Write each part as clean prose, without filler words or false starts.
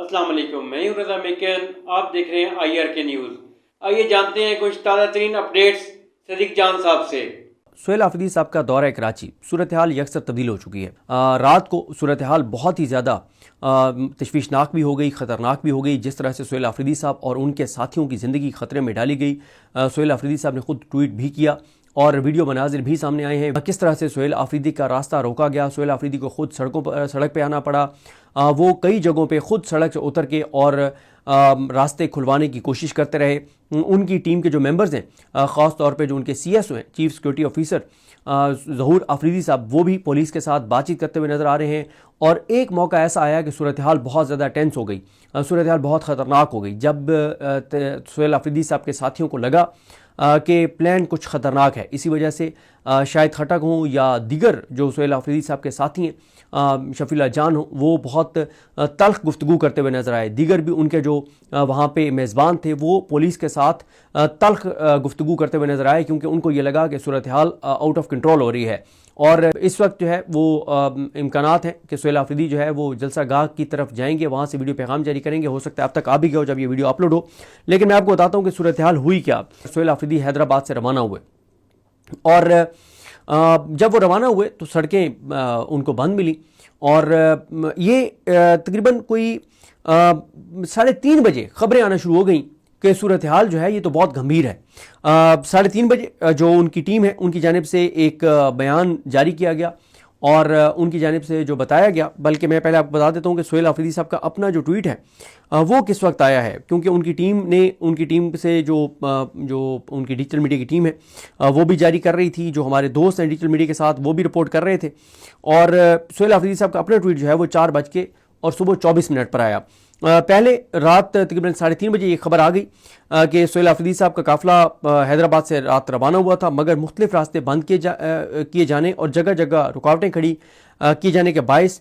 अस्सलाम वालेकुम, मैं हूं रज़ा मेकन। आप देख रहे हैं IRK न्यूज़। आइए जानते हैं कुछ ताज़ा तरीन अपडेट्स सदीक जान साहब से। सोहेल आफरीदी साहब का दौरा कराची, सूरत हाल यकसर तब्दील हो चुकी है। रात को सूरत हाल बहुत ही ज़्यादा तशवीशनाक भी हो गई, ख़तरनाक भी हो गई। जिस तरह से सोहेल आफरीदी साहब और उनके साथियों की ज़िंदगी ख़तरे में डाली गई। सोहेल आफरीदी साहब ने खुद ट्वीट भी किया और वीडियो मनाजिर भी सामने आए हैं। किस तरह से सोहेल आफरीदी का रास्ता रोका गया, सोहेल आफरीदी को खुद सड़क पर आना पड़ा। वो कई जगहों पे खुद सड़क से उतर के और रास्ते खुलवाने की कोशिश करते रहे। उनकी टीम के जो मेंबर्स हैं, ख़ास तौर पे जो उनके CSO हैं, चीफ सिक्योरिटी ऑफिसर ज़हूर आफरीदी साहब, वो भी पुलिस के साथ बातचीत करते हुए नज़र आ रहे हैं। और एक मौका ऐसा आया कि सूरत हाल बहुत ज़्यादा टेंस हो गई, सूरत हाल बहुत ख़तरनाक हो गई, जब सोहेल आफरीदी साहब के साथियों को लगा कि प्लान कुछ ख़तरनाक है। इसी वजह से शायद खटक हों या दीगर जो सोहेल आफरीदी साहब के साथी हैं, शफीला जान हो, वो बहुत तल्ख गुफ्तगू करते हुए नजर आए। दीगर भी उनके जो वहाँ पे मेज़बान थे वो पुलिस के साथ तल्ख गुफ्तगू करते हुए नजर आए, क्योंकि उनको ये लगा कि सूरत हाल आउट ऑफ कंट्रोल हो रही है। और इस वक्त जो है वो इम्कानात हैं कि सोहेल आफरीदी जो है वो जलसा गाह की तरफ जाएंगे, वहाँ से वीडियो पैगाम जारी करेंगे। हो सकता है अब तक आ भी गया हो जब ये वीडियो अपलोड हो, लेकिन मैं आपको बताता हूँ कि सूरत हाल हुई क्या। सोहेल आफरीदी हैदराबाद से रवाना हुए और जब वो रवाना हुए तो सड़कें उनको बंद मिली और ये तकरीबन कोई 3:30 बजे खबरें आना शुरू हो गई कि सूरत हाल जो है ये तो बहुत गंभीर है। 3:30 बजे जो उनकी टीम है उनकी जानिब से एक बयान जारी किया गया और उनकी जानिब से जो बताया गया, बल्कि मैं पहले आपको बता देता हूँ कि सोहेल आफरीदी साहब का अपना जो ट्वीट है वो किस वक्त आया है, क्योंकि उनकी टीम से जो उनकी डिजिटल मीडिया की टीम है वो भी जारी कर रही थी, जो हमारे दोस्त हैं डिजिटल मीडिया के साथ वो भी रिपोर्ट कर रहे थे। और सोहेल आफरीदी साहब का अपना ट्वीट जो है वो 4:24 पर आया। पहले रात तकरीबन 3:30 बजे ये खबर आ गई कि सोहेल आफरीदी साहब का काफिला हैदराबाद से रात रवाना हुआ था, मगर मुख्तलिफ रास्ते बंद किए जाने और जगह जगह रुकावटें खड़ी किए जाने के बायस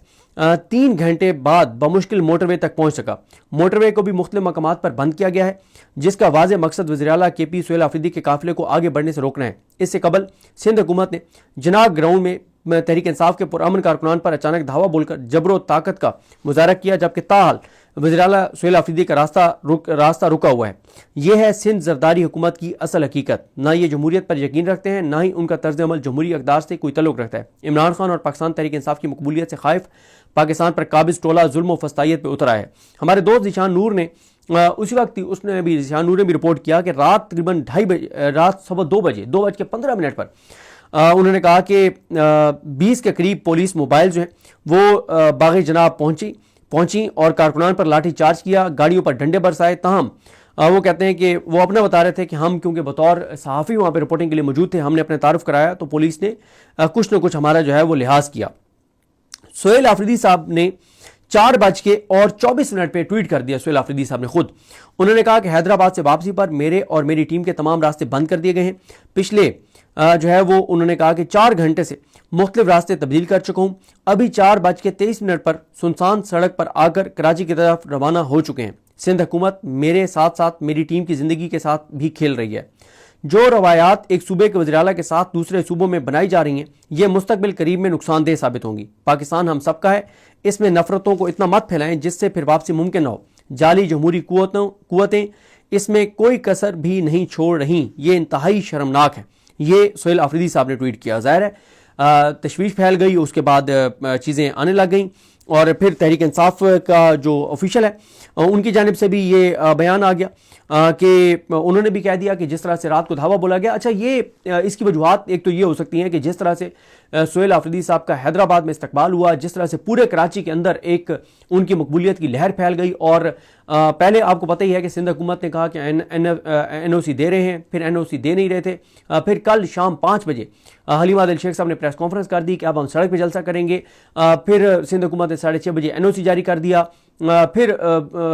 3 घंटे बाद बमुश्किल मोटरवे तक पहुंच सका। मोटरवे को भी मुख्तलिफ मकामात पर बंद किया गया है, जिसका वाज़ेह मकसद वज़ीर आला KP सोहेल आफरीदी के काफिले को आगे बढ़ने से रोकना है। इससे कबल सिंध हुकूमत ने जनाब ग्राउंड में तहरीक इंसाफ के पुरअमन कारकुनान पर अचानक धावा बोलकर जबरो ताकत का मुजाहरा किया, जबकि ताहाल वज़ीर आला सोहेल आफरीदी का रास्ता रुका हुआ है। यह है सिंध जरदारी हुकूमत की असल हकीकत। ना ये जमहूरियत पर यकीन रखते हैं, ना ही उनका तर्ज अमल जमहूरी अक़दार से कोई तल्लुक़ रखता है। इमरान खान और पाकिस्तान तहरीक इंसाफ की मकबूलियत से खाइफ पाकिस्तान पर काबिज टोला जुल्म व फस्तायत पर उतरा है। हमारे दोस्त ज़ीशान नूर ने उसी वक्त ज़ीशान नूर ने भी रिपोर्ट किया कि रात तकरीबन 2:30 बजे 2:15 पर उन्होंने कहा कि 20 के करीब पुलिस मोबाइल जो है वो बाग़ जनाब पहुंची और कारकुनान पर लाठी चार्ज किया, गाड़ियों पर डंडे बरसाए। ताहम वो कहते हैं कि वो अपना बता रहे थे कि हम क्योंकि बतौर सहाफ़ी वहाँ पर रिपोर्टिंग के लिए मौजूद थे, हमने अपने तारुफ कराया तो पुलिस ने कुछ न कुछ हमारा जो है वो लिहाज किया। सोहेल आफरीदी साहब ने 4:24 पे ट्वीट कर दिया। सोहेल आफरीदी साहब ने खुद उन्होंने कहा कि हैदराबाद से वापसी पर मेरे और मेरी टीम के तमाम रास्ते बंद कर दिए गए हैं। पिछले जो है वो उन्होंने कहा कि 4 घंटे से मुख्तलिफ रास्ते तब्दील कर चुका हूँ। अभी 4:23 पर सुनसान सड़क पर आकर कराची की तरफ रवाना हो चुके हैं। सिंध हुकूमत मेरे साथ साथ मेरी टीम की ज़िंदगी के साथ भी खेल रही है। जो रवायात एक सूबे के वज़ीर आला के साथ दूसरे सूबों में बनाई जा रही हैं, ये मुस्तकबिल करीब में नुकसानदेह साबित होंगी। पाकिस्तान हम सबका है, इसमें नफरतों को इतना मत फैलाएं जिससे फिर वापसी मुमकिन न हो। जाली जमहूरी कुव्वतें इसमें कोई कसर भी नहीं छोड़ रही, ये इंतहाई शर्मनाक है। ये सोहेल आफरीदी साहब ने ट्वीट किया। ज़ाहिर है तशवीश फैल गई, उसके बाद चीज़ें आने लग गई और फिर तहरीक इंसाफ का जो ऑफिशियल है उनकी जानिब से भी ये बयान आ गया कि उन्होंने भी कह दिया कि जिस तरह से रात को धावा बोला गया। अच्छा, ये इसकी वजूहात एक तो ये हो सकती हैं कि जिस तरह से सोहेल आफरीदी साहब का हैदराबाद में इस्तकबाल हुआ, जिस तरह से पूरे कराची के अंदर एक उनकी मकबूलियत की लहर फैल गई। और पहले आपको पता ही है कि सिंध हुकूमत ने कहा कि NOC दे रहे हैं, फिर NOC दे नहीं रहे थे। फिर कल शाम 5 बजे हलीम आदिल शेख साहब ने प्रेस कॉन्फ्रेंस कर दी कि अब हम सड़क पर जलसा करेंगे। फिर सिंध हुकूमत ने 6:30 बजे NOC जारी कर दिया। फिर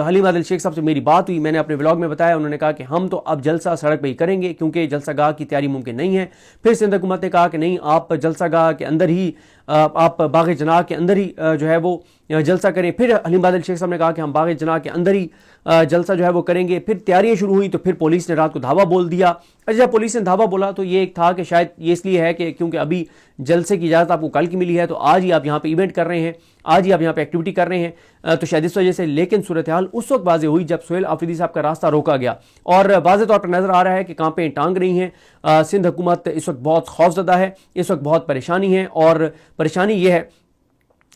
हलीम आदिल शेख साहब से मेरी बात हुई, मैंने अपने व्लॉग में बताया, उन्होंने कहा कि हम तो अब जलसा सड़क पे ही करेंगे क्योंकि जलसा गाह की तैयारी मुमकिन नहीं है। फिर सिंध हुकूमत ने कहा कि नहीं, आप जलसा गाह के अंदर ही, आप बाग़ जनाह के अंदर ही जो है वो जलसा करें। फिर हलीम आदिल शेख साहब ने कहा कि हम बाग़ जनाह के अंदर ही जलसा जो है वो करेंगे। फिर तैयारियां शुरू हुई तो फिर पुलिस ने रात को धावा बोल दिया। अच्छा, जब पुलिस ने धावा बोला तो ये एक था कि शायद ये इसलिए है कि क्योंकि अभी जलसे की इजाज़त आपको कल की मिली है, तो आज ही आप यहाँ पे इवेंट कर रहे हैं, आज ही आप यहाँ पे एक्टिविटी कर रहे हैं, तो शायद इस इस वजह से, लेकिन सूरत हाल उस वक्त वाज़ेह हुई जब सोहेल आफरीदी साहब का रास्ता रोका गया और वाज़ेह तौर पर नज़र आ रहा है कि कांपें टांग रही हैं। सिंध हुकूमत इस वक्त बहुत खौफजदा है, इस वक्त बहुत परेशानी है और परेशानी ये है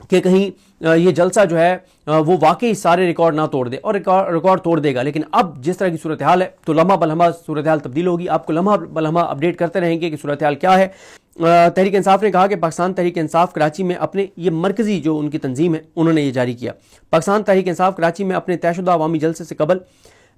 कि कहीं ये जलसा जो है वो वाकई सारे रिकॉर्ड ना तोड़ दे, और रिकॉर्ड तोड़ देगा। लेकिन अब जिस तरह की सूरत हाल है तो लम्हा बलम्हा सूरत हाल तब्दील होगी। आपको लम्हा बलम्हा अपडेट करते रहेंगे कि सूरत हाल क्या है। तहरीक इंसाफ ने कहा कि पाकिस्तान तहरीक इंसाफ कराची में अपने ये मरकजी जो उनकी तंजीम है उन्होंने ये जारी किया। पाकिस्तान तहरीक इंसाफ कराची में अपने तयशुदा अवामी जलसे से कबल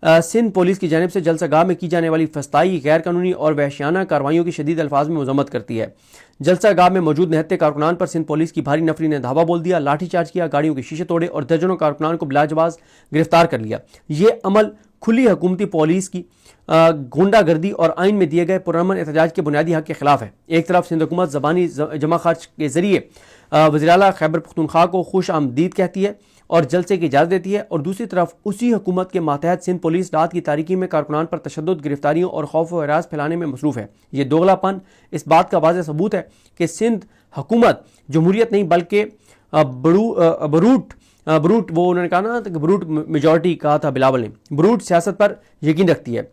सिंध पुलिस की जानिब से जलसागाह में की जाने वाली फस्ताई, गैर कानूनी और वहशियाना कार्रवाइयों की शदीद अल्फाज में मजम्मत करती है। जलसागाह में मौजूद निहत्ते कारकुनान पर सिंध पुलिस की भारी नफरी ने धावा बोल दिया, लाठीचार्ज किया, गाड़ियों के शीशे तोड़े और दर्जनों कारकुनान को बिलाजवाज गिरफ्तार कर लिया। ये अमल खुली हुकूमती पुलिस की गुंडागर्दी और आइन में दिए गए पुरअमन एहतजाज के बुनियादी हक के खिलाफ है। एक तरफ सिंध हुकूमत ज़बानी जमा खर्च के जरिए वज़ीर आला खैबर पख्तूनख्वा को खुश आमदीद कहती है और जलसे की इजाज़त देती है, और दूसरी तरफ उसी हुकूमत के मातहत सिंध पुलिस रात की तारीकी में कारकुनान पर तशद्दुद, गिरफ्तारियों और खौफ व हरास फैलाने में मसरूफ़ है। ये दोगलापन इस बात का वाज़ेह सबूत है कि सिंध हुकूमत जमहूरियत नहीं बल्कि ब्रूट वो उन्होंने कहा ना कि ब्रूट मेजॉरिटी कहा था बिलावल ने, ब्रूट सियासत पर यकीन रखती है।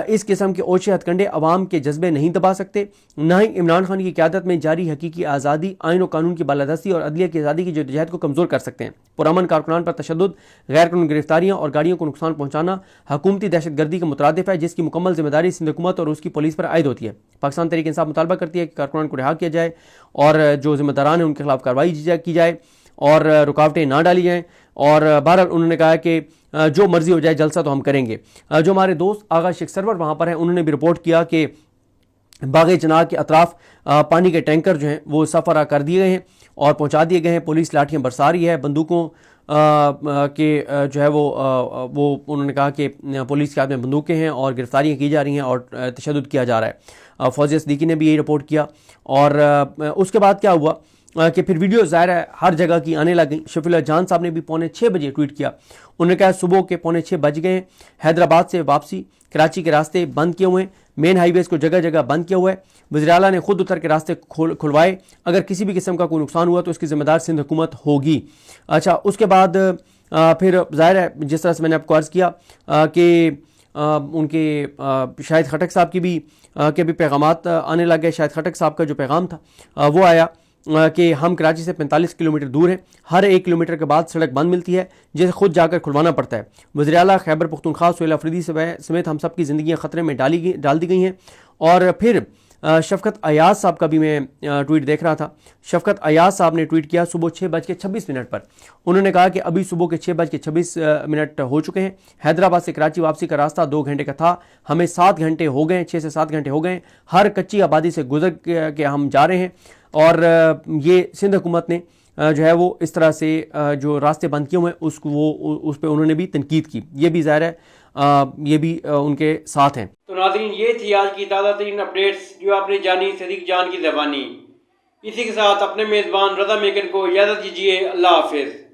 इस किस्म के ओछे हथकंडे अवाम के जज्बे नहीं दबा सकते, न ही इमरान खान की क़यादत में जारी हकीकी आज़ादी, आइन और कानून की बालादस्ती और अदलिया की आज़ादी की जदोजहद को कमज़ोर कर सकते हैं। पुरअमन कारकुनान पर तशद्दुद, गैर कानूनी गिरफ्तारियाँ और गाड़ियों को नुकसान पहुँचाना हुकूमती दहशतगर्दी के मुतरादिफ है, जिसकी मुकम्मल जिम्मेदारी सिंध हुकूमत और उसकी पुलिस पर आयद होती है। पाकिस्तान तहरीक इंसाफ मुतालबा करती है कि कारकुनान को रिहा किया जाए और जो जिम्मेदारान हैं उनके खिलाफ कार्रवाई की जाए और रुकावटें ना डाली जाएँ। और बहरहाल उन्होंने कहा कि जो मर्जी हो जाए जलसा तो हम करेंगे। जो हमारे दोस्त आगा शेख सरवर वहाँ पर हैं उन्होंने भी रिपोर्ट किया कि बाग़े चनार के अतराफ पानी के टैंकर जो हैं वो सफ़रा कर दिए गए हैं और पहुँचा दिए गए हैं। पुलिस लाठियाँ बरसा रही है, बंदूकों के जो है वो उन्होंने कहा कि पुलिस के हाथ में बंदूकें हैं और गिरफ्तारियाँ की जा रही हैं और तशद्दुद किया जा रहा है। फौजिया सिद्दीकी ने भी यही रिपोर्ट किया। और उसके बाद क्या हुआ कि फिर वीडियो ज़ाहिर है हर जगह की आने लग गई। शफीउल्लाह जान साहब ने भी 5:45 बजे ट्वीट किया। उन्होंने कहा सुबह के 5:45 बज गए हैं, हैदराबाद से वापसी कराची के रास्ते बंद किए हुए हैं, मेन हाईवेज़ को जगह जगह बंद किया हुआ है। वज़ीर आला ने खुद उतर के रास्ते खुलवाए, अगर किसी भी किस्म का कोई नुकसान हुआ तो इसकी जिम्मेदार सिंध हुकूमत होगी। अच्छा, उसके बाद फिर ज़ाहिर है जिस तरह से मैंने आपको अर्ज़ किया कि उनके शाहिद खटक साहब की भी पैगामात आने लग गए। शाहिद खटक साहब का जो पैगाम था वो आया कि हम कराची से 45 किलोमीटर दूर हैं, हर 1 किलोमीटर के बाद सड़क बंद मिलती है जिसे खुद जाकर खुलवाना पड़ता है। वज़ीर आला खैबर पख्तूनख्वा सोहेल आफरीदी समेत हम सब की ज़िंदगियाँ ख़तरे में डाल दी गई हैं। और फिर शफ़क़त अयाज़ साहब का भी मैं ट्वीट देख रहा था। शफ़क़त अयाज़ साहब ने ट्वीट किया सुबह 6:26 पर। उन्होंने कहा कि अभी सुबह के 6:26 हो चुके हैं। हैदराबाद से कराची वापसी का रास्ता 2 घंटे का था, हमें 7 घंटे हो गए, 6 से 7 घंटे हो गए। हर कच्ची आबादी से गुजर के हम जा रहे हैं। और ये सिंध हुकूमत ने जो है वो इस तरह से जो रास्ते बंद किए हुए हैं उस पर उन्होंने भी तनकीद की। ये भी ज़ाहिर है ये भी उनके साथ हैं। तो नाज़रीन, ये थी आज की ताज़ा तरीन अपडेट्स जो आपने जानी सदीक जान की ज़बानी। इसी के साथ अपने मेज़बान रज़ा मेकन को इजाज़त दीजिए। अल्लाह हाफिज़।